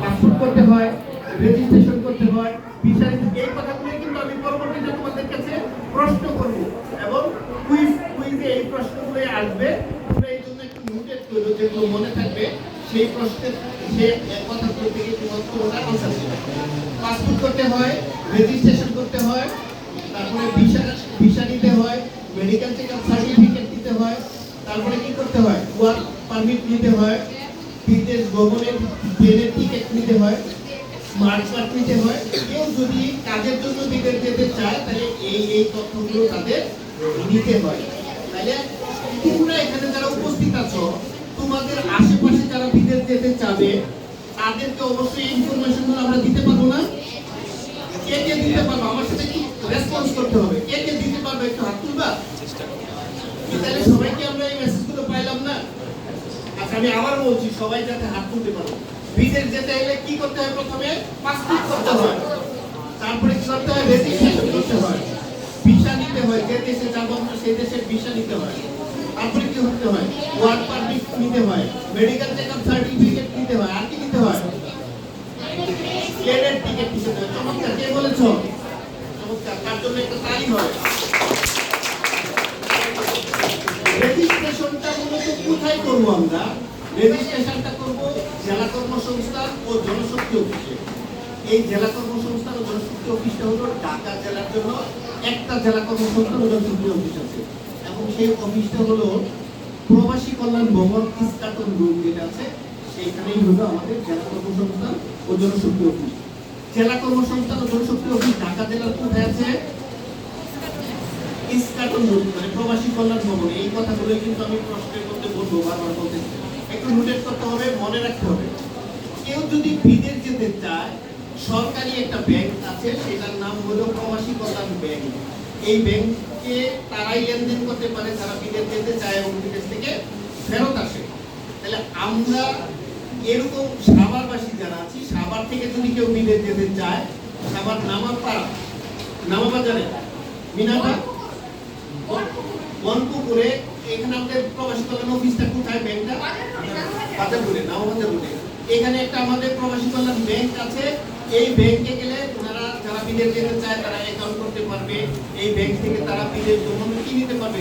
Passport করতে হয়, registration করতে হয়, ভিসা। এই কথাগুলো কিন্তু আমি পরবর্তীতে তোমাদের কাছে প্রশ্ন করব এবং কুইজে এই প্রশ্নগুলো আসবে। তোমরা এই জন্য একটু নোটেট করো, যেগুলো মনে থাকবে সেই প্রশ্নের সেই কথাগুলো থেকে তোমরা আনসার দিবে। পাসপোর্ট করতে হয়, রেজিস্ট্রেশন করতে হয়, তারপরে ভিসা নিতে হয়, মেডিকেল চেকআপ সার্টিফিকেট দিতে হয়, তারপরে কি করতে হয়, ওয়ার্ক পারমিট নিতে হয়, বিদেশ ভ্রমণের ট্রেনের টিকিট নিতে হয়, স্মার্ট কার্ড নিতে হয়। কেউ যদি কাজের জন্য বিদেশ যেতে চায় তাহলে এই তথ্যগুলো তাদের নিতে হয়। তাহলে তোমরা এখানে যারা উপস্থিত আছো, তোমাদের আশেপাশে যারা বিদেশ যেতে চাবে তাদেরকে অবশ্যই ইনফরমেশনগুলো আমরা দিতে পারবো না? কে কে দিতে পারবো? আমার সাথে কি রেসপন্স করতে হবে? কে কে দিতে পারবে একটু হাত তুলবা? তাহলে সবাইকে আমরা এই মেসেজগুলো পাইলাম না? আচ্ছা, আমি আবার বলছি, সবাই যাতে হাত তুলতে পারো। বিদেশ যেতে হলে কি করতে হয়? প্রথমে পাসপোর্ট করতে হয়, তারপরে কি করতে হয়? রেজিস্ট্রেশন করতে হয়, ভিসা নিতে হয়, যে দেশে যাবো আমরা সেই দেশের ভিসা নিতে হয়, তারপরে কি করতে হয়? ওয়ার্ক পারমিট নিতে হয়, মেডিকেল চেকআপ সার্টিফিকেট নিতে হয়, আর কি নিতে হয়? ট্রেনের টিকিট নিতে হয়। চমৎকার, কে বলেছো? চমৎকার, তার জন্য একটা তালি হয়। রেজিস্ট্রেশনটা মূলত কোথায় করব আমরা? রেজিস্ট্রেশনটা করব জেলা কর্মসংস্থান ও জনশক্তি অফিসে। এই জেলা কর্মসংস্থান ও জনশক্তি অফিসটা হলো ঢাকা জেলার জন্য একটা জেলা কর্মসংস্থান ও জনশক্তি অফিস আছে, এবং সেই অফিসটা হলো প্রবাসী কল্যাণ ভবন ইস্কাটন রোড যেটা আছে সেইখানেই হলো আমাদের জেলা কর্মসংস্থান ও জনশক্তি অফিস। জেলা কর্মসংস্থান ও জনশক্তি অফিস ঢাকা জেলার কোথায় আছে? ইস্কাটন রোড, মানে প্রবাসী কল্যাণ ভবন। এই কথাগুলো কিন্তু আমি প্রশ্নের মধ্যে বলবো, বারবার বলতেছি, একটু নোটেট করতে হবে, মনে রাখতে হবে। কেউ যদি বিদেশ যেতে চায়, সরকারি একটা ব্যাংক আছে, সেটার নাম হলো প্রবাসী কল্যাণ ব্যাংক। এই ব্যাংকে তারাই লেনদেন করতে পারে যারা বিদেশ যেতে চায় এবং বিদেশ থেকে ফেরত আসে। তাহলে আমরা এরকম সাভারবাসী যারা আছি, সাভার থেকে যদি কেউ বিদেশ যেতে চায়, সাভার নামাবাজারে মিনাবা বনপুকুরে, এখানে আমাদের প্রবাসী কল্যাণ অফিসটা কোথায়? ব্যাংকটা বাজারপুরে, নামাবাজারে। এখানে একটা আমাদের প্রবাসী কল্যাণ ব্যাংক আছে। এই ব্যাংকে গেলে ওনারা যারা বিদেশ যেতে চায় তারা অ্যাকাউন্ট করতে পারবে। এই ব্যাংক থেকে তারা বিদেশ ভ্রমণ কি নিতে পারবে?